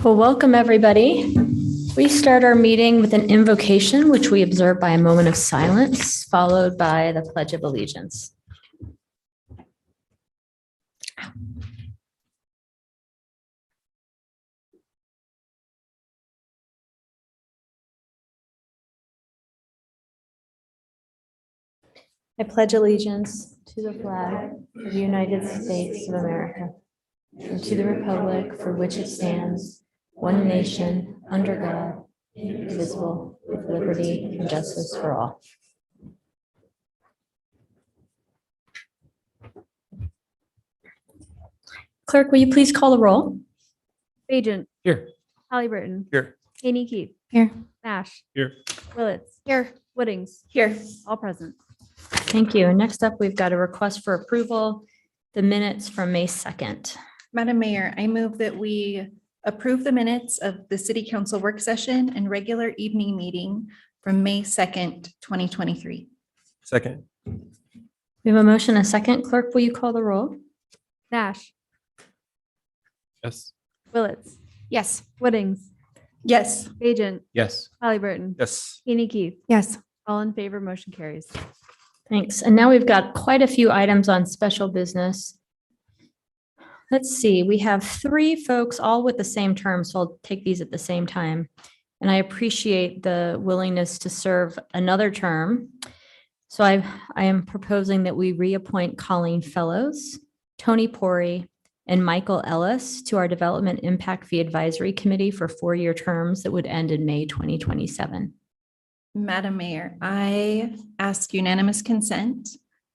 Well, welcome everybody. We start our meeting with an invocation, which we observe by a moment of silence, followed by the Pledge of Allegiance. I pledge allegiance to the flag of the United States of America and to the republic for which it stands, one nation, under God, indivisible, with liberty and justice for all. Clerk, will you please call the roll? Agent. Here. Halliburton. Here. Haney Keith. Here. Nash. Here. Willits. Here. Woodings. Here. All present. Thank you. And next up, we've got a request for approval, the minutes from May 2nd. Madam Mayor, I move that we approve the minutes of the City Council work session and regular evening meeting from May 2nd, 2023. Second. We have a motion, a second. Clerk, will you call the roll? Nash. Yes. Willits. Yes. Woodings. Yes. Agent. Yes. Halliburton. Yes. Haney Keith. Yes. All in favor, motion carries. Thanks. And now we've got quite a few items on special business. Let's see, we have three folks all with the same term, so I'll take these at the same time. And I appreciate the willingness to serve another term. So I am proposing that we reappoint Colleen Fellows, Tony Pori, and Michael Ellis to our Development Impact Fee Advisory Committee for 4-year terms that would end in May 2027. Madam Mayor, I ask unanimous consent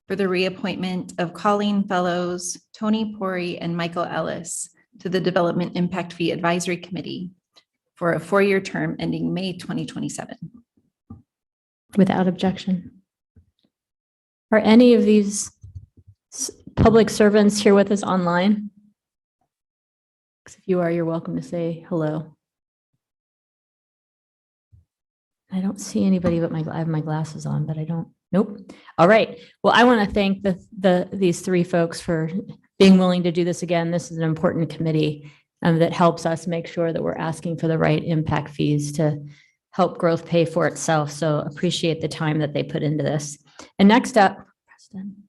for the reappointment of Colleen Fellows, Tony Pori, and Michael Ellis to the Development Impact Fee Advisory Committee for a 4-year term ending May 2027. Without objection. Are any of these public servants here with us online? If you are, you're welcome to say hello. I don't see anybody, but I have my glasses on, but I don't. Nope. All right. Well, I want to thank these three folks for being willing to do this again. This is an important committee that helps us make sure that we're asking for the right impact fees to help growth pay for itself. So appreciate the time that they put into this. And next up, Preston.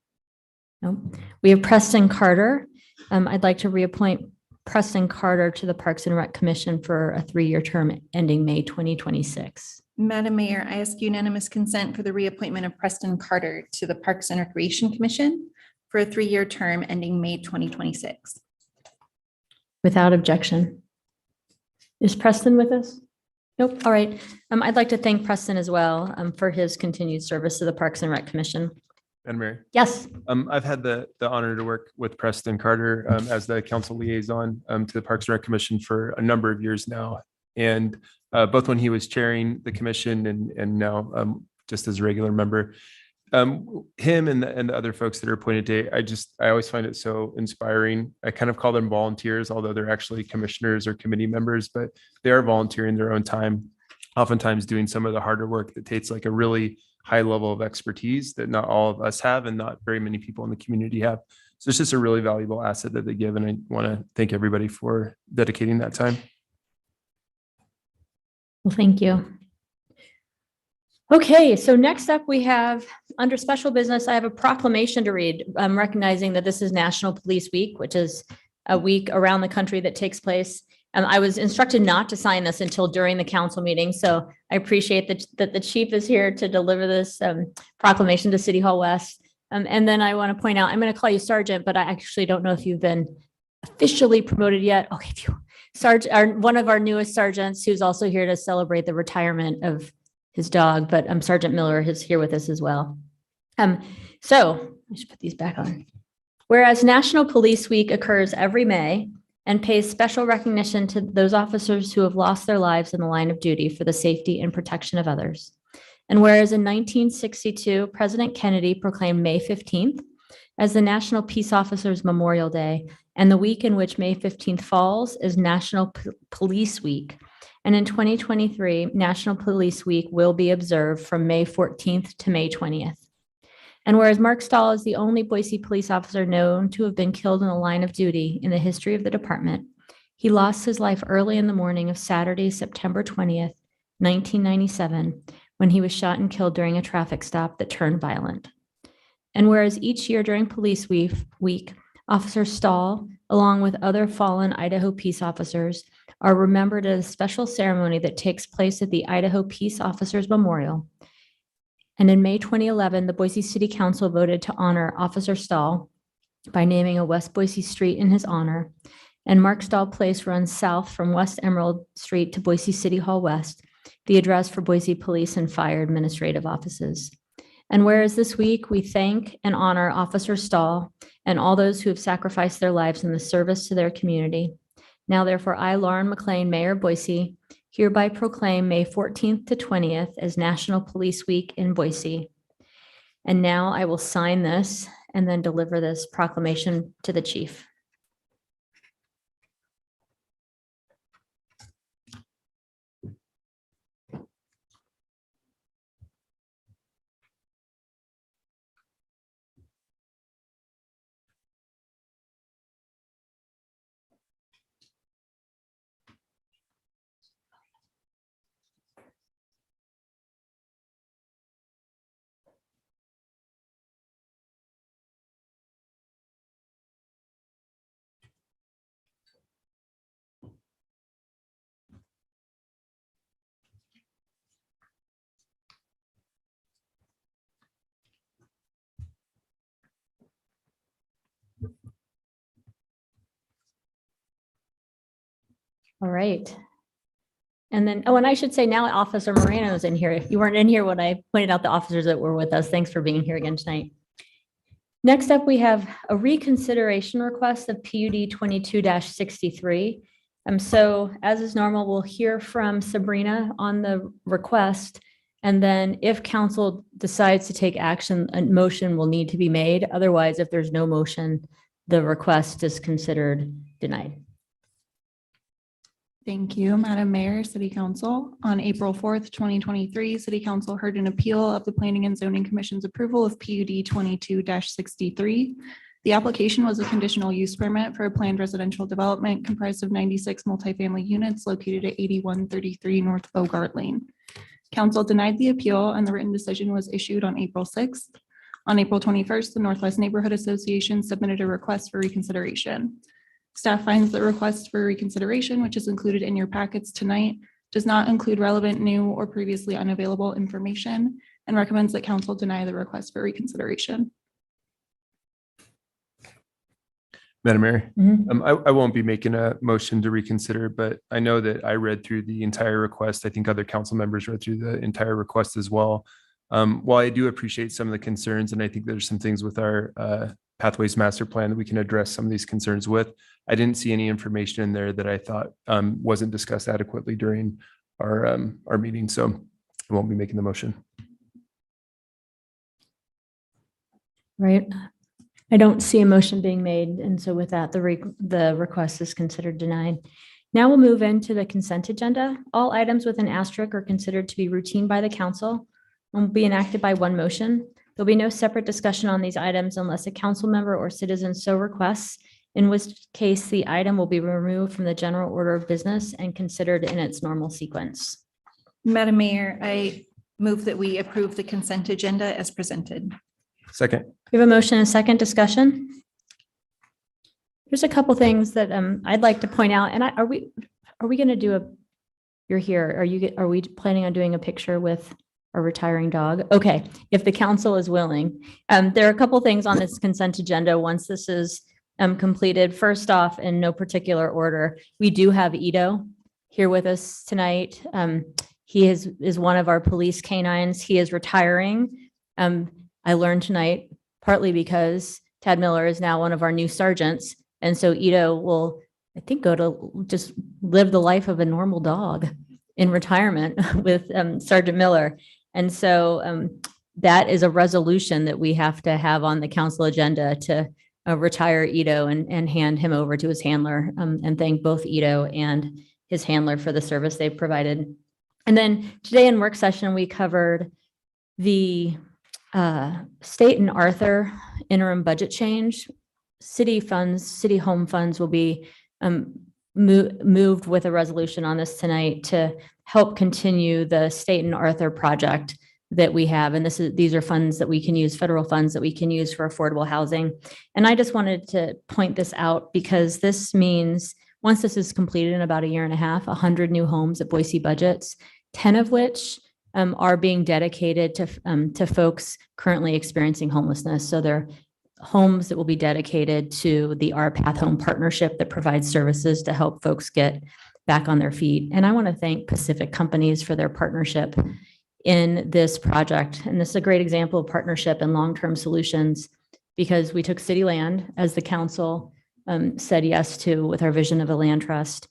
Nope. We have Preston Carter. I'd like to reappoint Preston Carter to the Parks and Rec Commission for a 3-year term ending May 2026. Madam Mayor, I ask unanimous consent for the reappointment of Preston Carter to the Parks and Recreation Commission for a 3-year term ending May 2026. Without objection. Is Preston with us? Nope. All right. I'd like to thank Preston as well for his continued service to the Parks and Rec Commission. Madam Mayor. Yes. I've had the honor to work with Preston Carter as the council liaison to the Parks and Rec Commission for a number of years now. And both when he was chairing the commission and now just as a regular member, him and the other folks that are appointed today, I always find it so inspiring. I kind of call them volunteers, although they're actually commissioners or committee members, but they are volunteering their own time, oftentimes doing some of the harder work that takes like a really high level of expertise that not all of us have and not very many people in the community have. So it's just a really valuable asset that they give. And I want to thank everybody for dedicating that time. Well, thank you. Okay, so next up we have under special business, I have a proclamation to read. I'm recognizing that this is National Police Week, which is a week around the country that takes place. I was instructed not to sign this until during the council meeting. So I appreciate that the chief is here to deliver this proclamation to City Hall West. And then I want to point out, I'm going to call you Sergeant, but I actually don't know if you've been officially promoted yet. Okay, if you one of our newest sergeants who's also here to celebrate the retirement of his dog, but Sergeant Miller is here with us as well. So I should put these back on. Whereas National Police Week occurs every May and pays special recognition to those officers who have lost their lives in the line of duty for the safety and protection of others. And whereas in 1962, President Kennedy proclaimed May 15th as the National Peace Officers Memorial Day, and the week in which May 15th falls is National Police Week. And in 2023, National Police Week will be observed from May 14th to May 20th. And whereas Mark Stahl is the only Boise police officer known to have been killed in the line of duty in the history of the department, He lost his life early in the morning of Saturday, September 20th, 1997, when he was shot and killed during a traffic stop that turned violent. And whereas each year during Police Week, Officer Stahl, along with other fallen Idaho peace officers, are remembered at a special ceremony that takes place at the Idaho Peace Officers Memorial. And in May 2011, the Boise City Council voted to honor Officer Stahl by naming a West Boise street in his honor. And Mark Stahl Place runs south from West Emerald Street to Boise City Hall West, the address for Boise Police and Fire Administrative Offices. And whereas this week we thank and honor Officer Stahl and all those who have sacrificed their lives in the service to their community. Now, therefore, I, Lauren McLean, Mayor of Boise, hereby proclaim May 14th to 20th as National Police Week in Boise. And now I will sign this and then deliver this proclamation to the chief. All right. And then, oh, and I should say now Officer Moreno is in here. You weren't in here when I pointed out the officers that were with us. Thanks for being here again tonight. Next up, we have a reconsideration request of PUD 22-63. So as is normal, we'll hear from Sabrina on the request. And then if council decides to take action, a motion will need to be made. Otherwise, if there's no motion, the request is considered denied. Thank you, Madam Mayor, City Council. On April 4th, 2023, City Council heard an appeal of the Planning and Zoning Commission's approval of PUD 22-63. The application was a conditional use permit for a planned residential development comprised of 96 multifamily units located at 8133 North Bogart Lane. Council denied the appeal and the written decision was issued on April 6th. On April 21st, the Northwest Neighborhood Association submitted a request for reconsideration. Staff finds the request for reconsideration, which is included in your packets tonight, does not include relevant, new, or previously unavailable information, and recommends that council deny the request for reconsideration. Madam Mayor, Mhm. I won't be making a motion to reconsider, but I know that I read through the entire request. I think other council members read through the entire request as well. While I do appreciate some of the concerns, and I think there's some things with our Pathways Master Plan that we can address some of these concerns with, I didn't see any information in there that I thought wasn't discussed adequately during our meeting, so I won't be making the motion. Right. I don't see a motion being made. And so with that, the request is considered denied. Now we'll move into the consent agenda. All items with an asterisk are considered to be routine by the council and will be enacted by one motion. There'll be no separate discussion on these items unless a council member or citizen so requests, in which case the item will be removed from the general order of business and considered in its normal sequence. Madam Mayor, I move that we approve the consent agenda as presented. Second. We have a motion and a second discussion. There's a couple things that I'd like to point out. And are we going to do you're here. Are we planning on doing a picture with a retiring dog? Okay, if the council is willing. There are a couple things on this consent agenda once this is completed. First off, in no particular order, we do have Ito here with us tonight. He is one of our police canines. He is retiring. I learned tonight, partly because Tad Miller is now one of our new sergeants. And so Ito will, I think, go to just live the life of a normal dog in retirement with Sergeant Miller. And so that is a resolution that we have to have on the council agenda to retire Ito and hand him over to his handler, and thank both Ito and his handler for the service they've provided. And then today in work session, we covered the State and Arthur interim budget change. City home funds will be moved with a resolution on this tonight to help continue the State and Arthur project that we have. And these are funds that we can use, federal funds that we can use for affordable housing. And I just wanted to point this out because this means once this is completed in about a year and a half, 100 new homes at Boise budgets, 10 of which are being dedicated to folks currently experiencing homelessness. So they're homes that will be dedicated to the Our Path Home partnership that provides services to help folks get back on their feet. And I want to thank Pacific Companies for their partnership in this project. And this is a great example of partnership and long-term solutions because we took city land as the council said yes to with our vision of a land trust.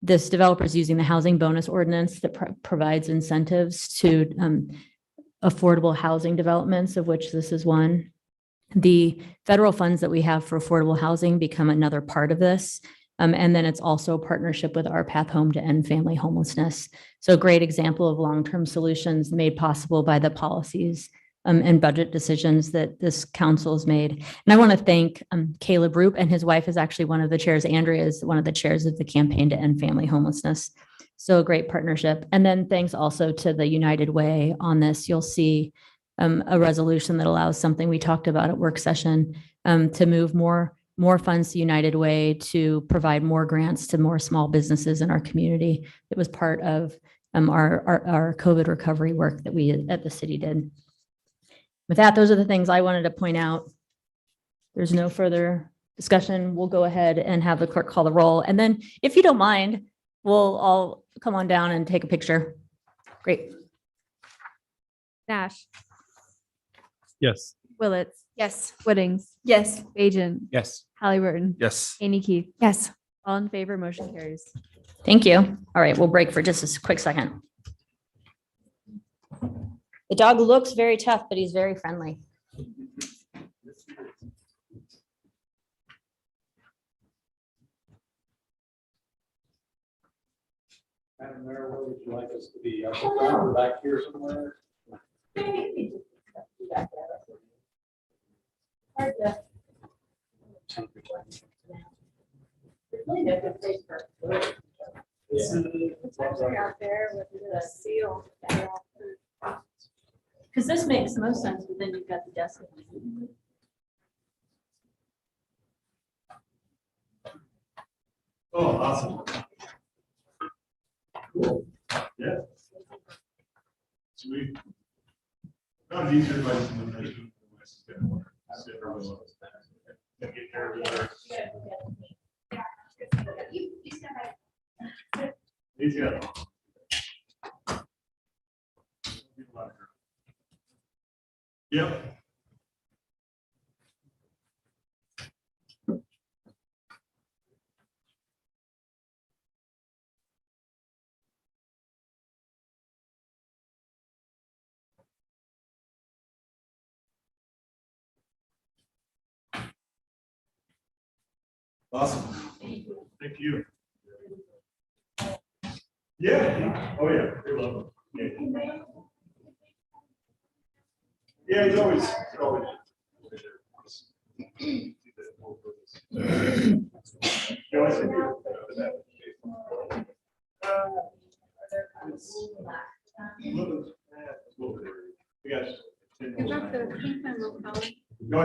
This developer is using the housing bonus ordinance that provides incentives to affordable housing developments, of which this is one. The federal funds that we have for affordable housing become another part of this. And then it's also a partnership with Our Path Home to end family homelessness. So a great example of long-term solutions made possible by the policies and budget decisions that this council has made. And I want to thank Caleb Roop, and his wife is actually one of the chairs. Andrea is one of the chairs of the campaign to end family homelessness. So a great partnership. And then thanks also to the United Way on this. You'll see a resolution that allows something we talked about at work session to move more funds to United Way to provide more grants to more small businesses in our community. It was part of our COVID recovery work that we at the city did. With that, those are the things I wanted to point out. There's no further discussion. We'll go ahead and have the clerk call the roll. And then if you don't mind, we'll all come on down and take a picture. Great. Nash, Yes. Willetts, Yes. Whittings, Yes. Bajan, Yes. Halliburton, Yes. Annie Keith, Yes. all in favor, motion carries. Thank you. All right, we'll break for just a quick second. The dog looks very tough, but he's very friendly. Madam Mayor, where would you like us to be? Up front or back here somewhere? Because this makes the most sense, but then you've got the desk. Oh, awesome. Cool. Yeah. Sweet. Not easier by some information. Get care of it. He's got. Yep. Awesome. Thank you. Yeah. Oh, yeah. They love him. Yeah, he's always. You always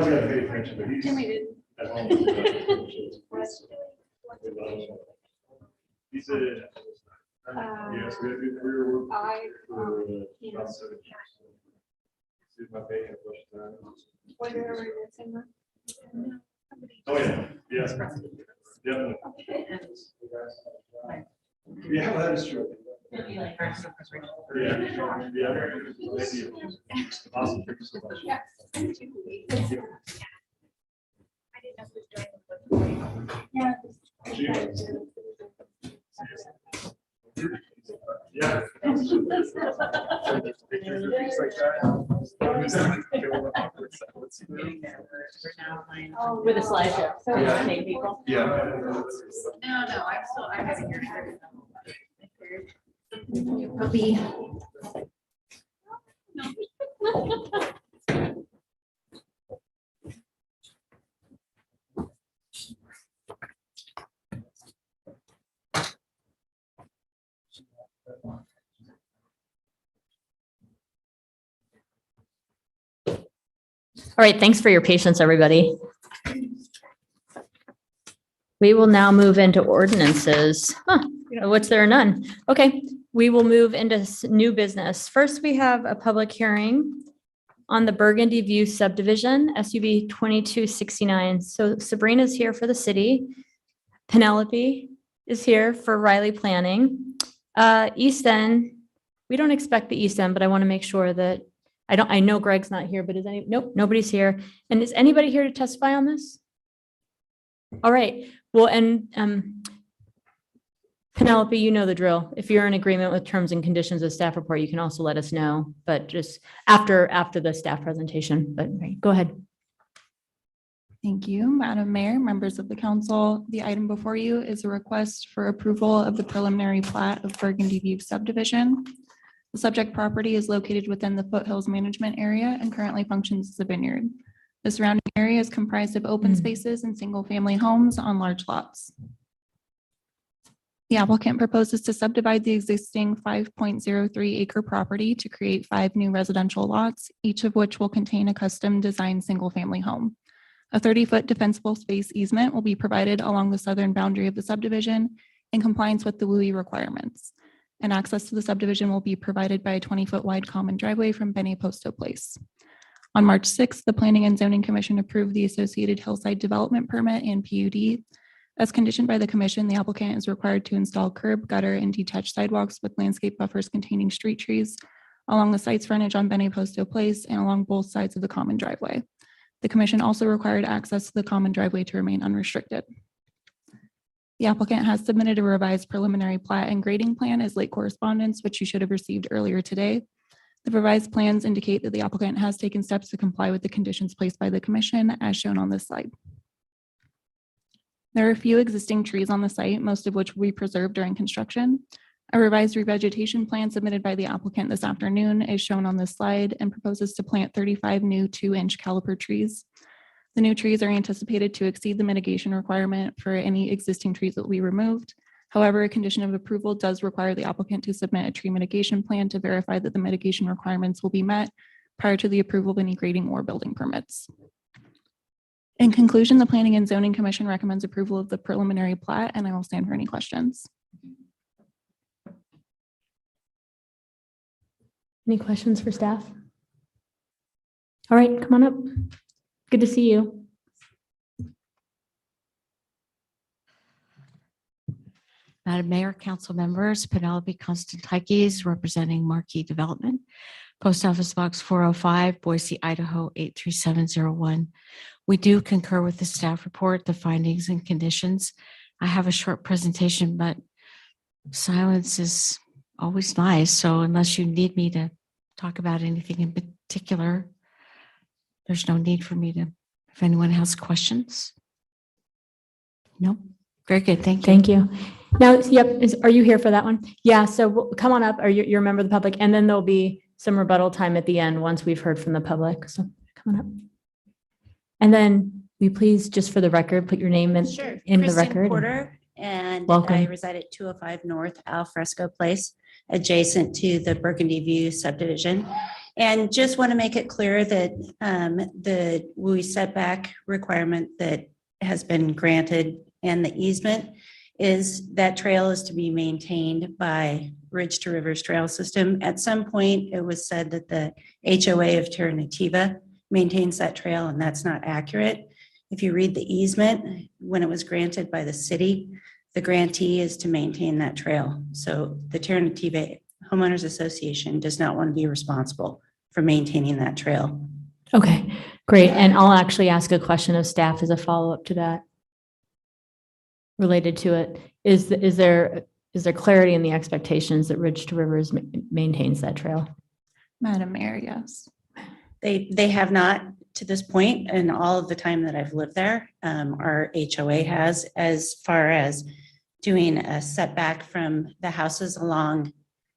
got to pay attention, but he's at home. He's a. Yes, we have good career work. For about 7 years. See my baby a bunch of times. Oh, yeah, yes. Definitely. Yeah, that is true. Yeah, yeah. Thank you. Awesome. Thank you so much. Yeah. With a slideshow. Yeah. Same people. Yeah. No, I'm having your shirt. Puppy. All right, thanks for your patience, everybody. We will now move into ordinances. What's there? None. Okay, we will move into new business. First, we have a public hearing on the Burgundy View subdivision, SUB 2269. So Sabrina's here for the city. Penelope is here for Riley Planning. East End, we don't expect the East End, but I want to make sure that I know Greg's not here, but nope, nobody's here. And is anybody here to testify on this? All right, well, and Penelope, you know the drill. If you're in agreement with terms and conditions of staff report, you can also let us know, but just after the staff presentation, but right, go ahead. Thank you, Madam Mayor, members of the council. The item before you is a request for approval of the preliminary plat of Burgundy View subdivision. The subject property is located within the Foothills Management Area and currently functions as a vineyard. The surrounding area is comprised of open spaces and single-family homes on large lots. The applicant proposes to subdivide the existing 5.03 acre property to create 5 new residential lots, each of which will contain a custom designed single-family home. A 30-foot defensible space easement will be provided along the southern boundary of the subdivision in compliance with the WUI requirements. And access to the subdivision will be provided by a 20-foot wide common driveway from Bene Posto Place. On March 6th, the Planning and Zoning Commission approved the associated hillside development permit and PUD. As conditioned by the commission, the applicant is required to install curb, gutter, and detached sidewalks with landscape buffers containing street trees along the site's frontage on Bene Posto Place and along both sides of the common driveway. The commission also required access to the common driveway to remain unrestricted. The applicant has submitted a revised preliminary plat and grading plan as late correspondence, which you should have received earlier today. The revised plans indicate that the applicant has taken steps to comply with the conditions placed by the commission as shown on this slide. There are a few existing trees on the site, most of which will be preserved during construction. A revised revegetation plan submitted by the applicant this afternoon is shown on this slide and proposes to plant 35 new 2-inch caliper trees. The new trees are anticipated to exceed the mitigation requirement for any existing trees that will be removed. However, a condition of approval does require the applicant to submit a tree mitigation plan to verify that the mitigation requirements will be met prior to the approval of any grading or building permits. In conclusion, the Planning and Zoning Commission recommends approval of the preliminary plat, and I will stand for any questions. Any questions for staff? All right, come on up. Good to see you. Madam Mayor, council members, Penelope Constantakis representing Marquee Development, Post Office Box 405, Boise, Idaho 83701. We do concur with the staff report, the findings and conditions. I have a short presentation, but silence is always nice. So unless you need me to talk about anything in particular, there's no need for me to, if anyone has questions. No, very good. Thank you. Thank you. Now, yep, are you here for that one? Yeah, so come on up, or you're a member of the public, and then there'll be some rebuttal time at the end once we've heard from the public. So come on up. And then we please, just for the record, put your name in, Sure. in the Kristen record. Porter, and Welcome. I reside at 205 North Al Fresco Place, adjacent to the Burgundy View subdivision. And just want to make it clear that the WUI setback requirement that has been granted and the easement is that trail is to be maintained by Ridge to Rivers Trail System. At some point, it was said that the HOA of Terra Nativa maintains that trail, and that's not accurate. If you read the easement, when it was granted by the city, the grantee is to maintain that trail. So the Terra Nativa Homeowners Association does not want to be responsible for maintaining that trail. Okay, great. And I'll actually ask a question of staff as a follow-up to that. Related to it, is there clarity in the expectations that Ridge to Rivers maintains that trail? Madam Mayor, yes. They have not to this point, and all of the time that I've lived there, our HOA has, as far as doing a setback from the houses along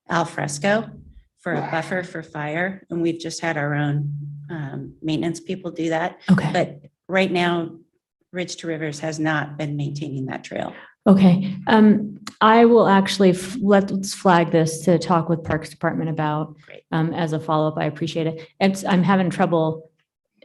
Al Fresco for a buffer for fire. And we've just had our own maintenance people do that. Okay. But right now, Ridge to Rivers has not been maintaining that trail. Okay, I will actually let's flag this to talk with Parks Department about Great. as a follow-up. I appreciate it. I'm having trouble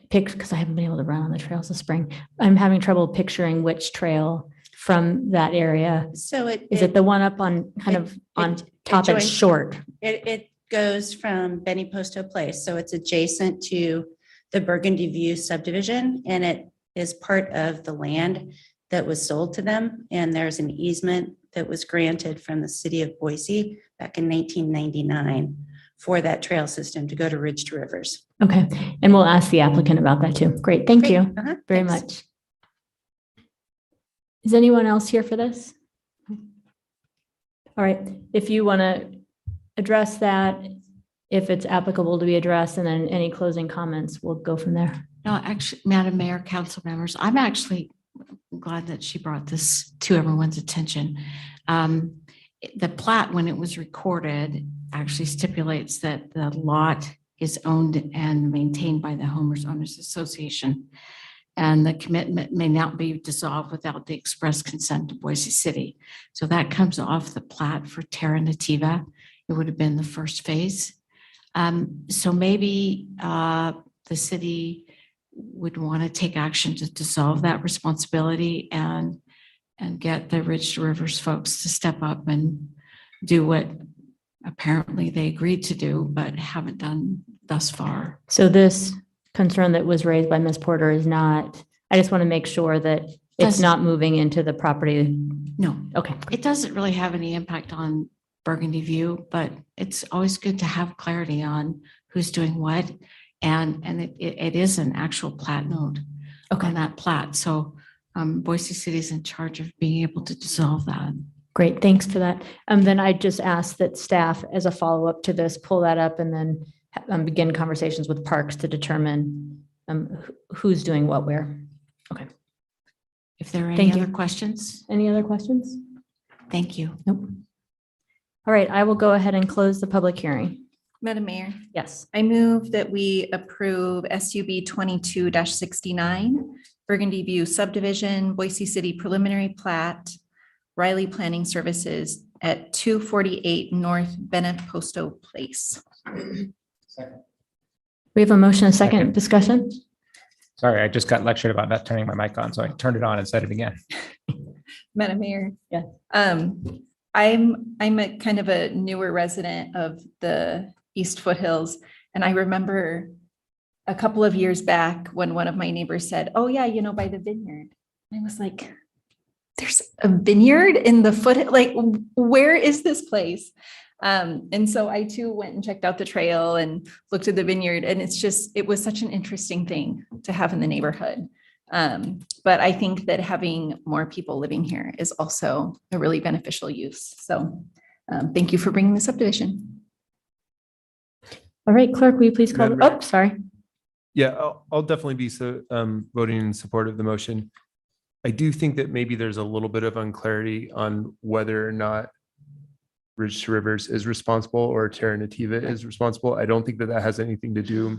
because I haven't been able to run on the trails this spring. I'm having trouble picturing which trail from that area. So Is it the one up on kind it- of on it top and joins- short? It goes from Benny Posto Place, so it's adjacent to the Burgundy View subdivision, and it is part of the land that was sold to them. And there's an easement that was granted from the city of Boise back in 1999 for that trail system to go to Ridge to Rivers. Okay, and we'll ask the applicant about that too. Great, thank Great. you Uh-huh, very thanks. much. Is anyone else here for this? All right, if you want to address that, if it's applicable to be addressed, and then any closing comments, we'll go from there. No, actually, Madam Mayor, council members, I'm actually glad that she brought this to everyone's attention. The plat, when it was recorded, actually stipulates that the lot is owned and maintained by the Homeowners Owners Association. And the commitment may not be dissolved without the express consent of Boise City. So that comes off the plat for Terra Nativa. It would have been the first phase. So maybe the city would want to take action to dissolve that responsibility and get the Ridge to Rivers folks to step up and do what apparently they agreed to do, but haven't done thus far. So this concern that was raised by Ms. Porter is not, I just want to make sure that it's Doesn't- not moving into the property. No, Okay, it doesn't really have any impact on Burgundy View, but it's always good to have clarity on who's doing what. And it is an actual plat node on that plat. So Boise City is in charge of being able to dissolve that. great, thanks for that. Then I just ask that staff, as a follow-up to this, pull that up and then begin conversations with Parks to determine who's doing what where. Okay, If there are any Thank you. other questions, any other questions? thank you. Nope. All right, I will go ahead and close the public hearing. Madam Mayor, Yes. I move that we approve SUB 22-69, Burgundy View subdivision, Boise City preliminary plat, Riley Planning Services at 248 North Beneposto Place. We have a motion, a second discussion. Sorry, I just got lectured about not turning my mic on, so I turned it on and said it again. Madam Mayor. Yeah. I'm a kind of a newer resident of the East Foothills, and I remember a couple of years back when one of my neighbors said, "Oh yeah, by the vineyard." I was like, "There's a vineyard in the foot? Like, where is this place?" And so I too went and checked out the trail and looked at the vineyard, and it was such an interesting thing to have in the neighborhood. But I think that having more people living here is also a really beneficial use. So thank you for bringing this subdivision. All right, clerk, will you please call? Madam Mayor. Oh, sorry. Yeah, I'll definitely be voting in support of the motion. I do think that maybe there's a little bit of unclarity on whether or not Ridge to Rivers is responsible or Terra Nativa is responsible. I don't think that has anything to do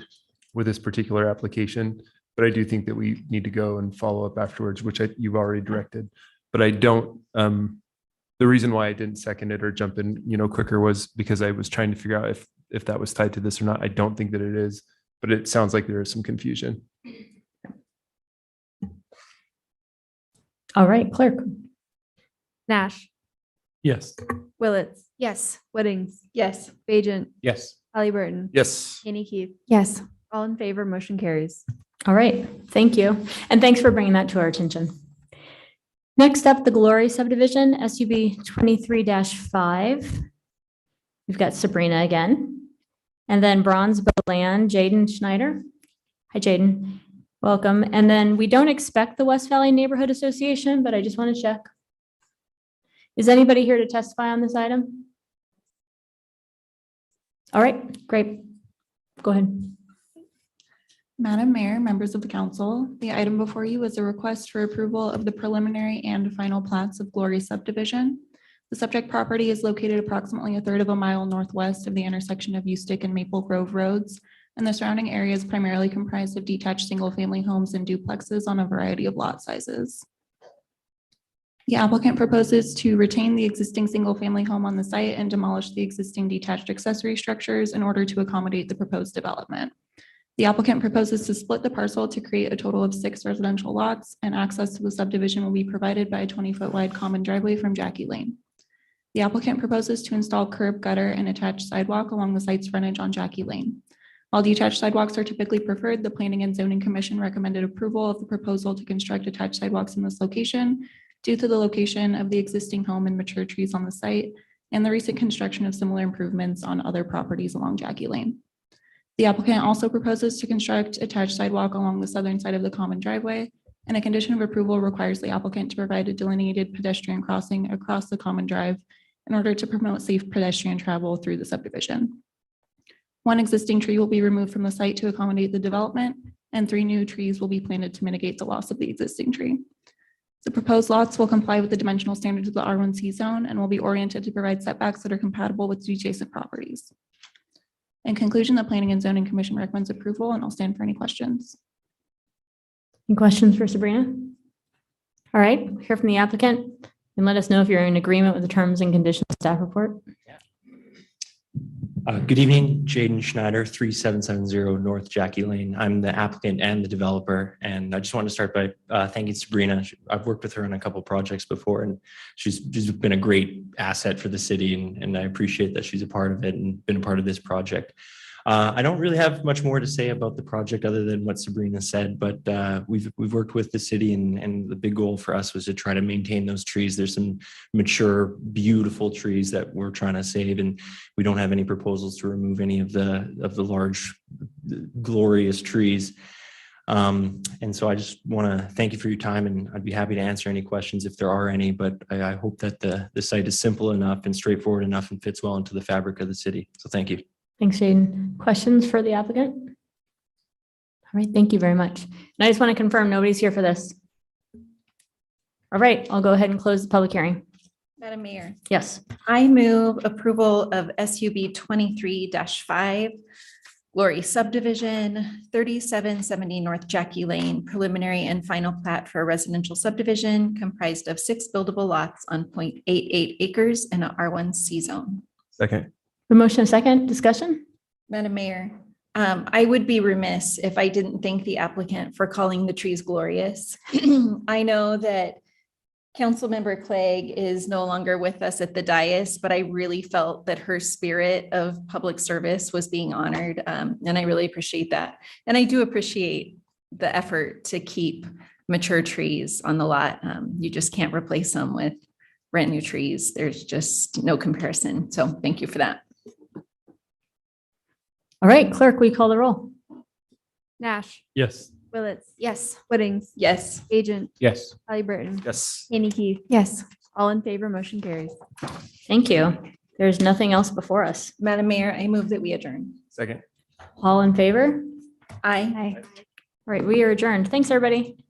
with this particular application, but I do think that we need to go and follow up afterwards, which you've already directed. But I don't, the reason why I didn't second it or jump in, quicker was because I was trying to figure out if that was tied to this or not. I don't think that it is, but it sounds like there is some confusion. All right, clerk. Nash, Yes. Willetts, Yes. Whittings, Yes. Bajent, Yes. Halliburton. Yes. Haney Keith, Yes. all in favor, motion carries. All right, thank you. And thanks for bringing that to our attention. Next up, the Glory subdivision, SUB 23-5. We've got Sabrina again. And then Bronze Bow Land, Jaden Schneider. Hi, Jaden. Welcome. And then we don't expect the West Valley Neighborhood Association, but I just want to check. Is anybody here to testify on this item? All right, great. Go ahead. Madam Mayor, members of the council, the item before you is a request for approval of the preliminary and final plats of Glory subdivision. The subject property is located approximately 1/3 of a mile northwest of the intersection of Ustick and Maple Grove roads, and the surrounding area is primarily comprised of detached single-family homes and duplexes on a variety of lot sizes. The applicant proposes to retain the existing single-family home on the site and demolish the existing detached accessory structures in order to accommodate the proposed development. The applicant proposes to split the parcel to create a total of 6 residential lots, and access to the subdivision will be provided by a 20-foot wide common driveway from Jackie Lane. The applicant proposes to install curb, gutter, and attached sidewalk along the site's frontage on Jackie Lane. While detached sidewalks are typically preferred, the Planning and Zoning Commission recommended approval of the proposal to construct attached sidewalks in this location due to the location of the existing home and mature trees on the site and the recent construction of similar improvements on other properties along Jackie Lane. The applicant also proposes to construct attached sidewalk along the southern side of the common driveway, and a condition of approval requires the applicant to provide a delineated pedestrian crossing across the common drive in order to promote safe pedestrian travel through the subdivision. 1 existing tree will be removed from the site to accommodate the development, and 3 new trees will be planted to mitigate the loss of the existing tree. The proposed lots will comply with the dimensional standards of the R1C zone and will be oriented to provide setbacks that are compatible with the adjacent properties. In conclusion, the Planning and Zoning Commission recommends approval, and I'll stand for any questions. Any questions for Sabrina? All right, hear from the applicant and let us know if you're in agreement with the terms and conditions staff report. Good evening, Jaden Schneider, 3770 North Jackie Lane. I'm the applicant and the developer, and I just want to start by thanking Sabrina. I've worked with her on a couple projects before, and she's been a great asset for the city, and I appreciate that she's a part of it and been a part of this project. I don't really have much more to say about the project other than what Sabrina said, but we've worked with the city, and the big goal for us was to try to maintain those trees. There's some mature, beautiful trees that we're trying to save, and we don't have any proposals to remove any of the large, glorious trees. And so I just want to thank you for your time, and I'd be happy to answer any questions if there are any, but I hope that the site is simple enough and straightforward enough and fits well into the fabric of the city. So thank you. Thanks, Jaden. Questions for the applicant? All right, thank you very much. And I just want to confirm nobody's here for this. All right, I'll go ahead and close the public hearing. Madam Mayor, Yes. I move approval of SUB 23-5, Glory Subdivision, 3770 North Jackie Lane, preliminary and final plat for a residential subdivision comprised of 6 buildable lots on 0.88 acres in a R1C zone. Second. The motion second, discussion? Madam Mayor, I would be remiss if I didn't thank the applicant for calling the trees glorious. I know that Councilmember Clegg is no longer with us at the dais, but I really felt that her spirit of public service was being honored, and I really appreciate that. And I do appreciate the effort to keep mature trees on the lot. You just can't replace them with brand new trees. There's just no comparison. So thank you for that. All right, clerk, will you call the roll? Nash, Yes. Willetts. Yes. Whittings, Yes. Agent, Yes. Burton, Yes. Haney, Yes. all in favor, motion carries. Thank you. There's nothing else before us. Madam Mayor, I move that we adjourn. Second. All in favor? Aye. All right, we are adjourned. Thanks, everybody.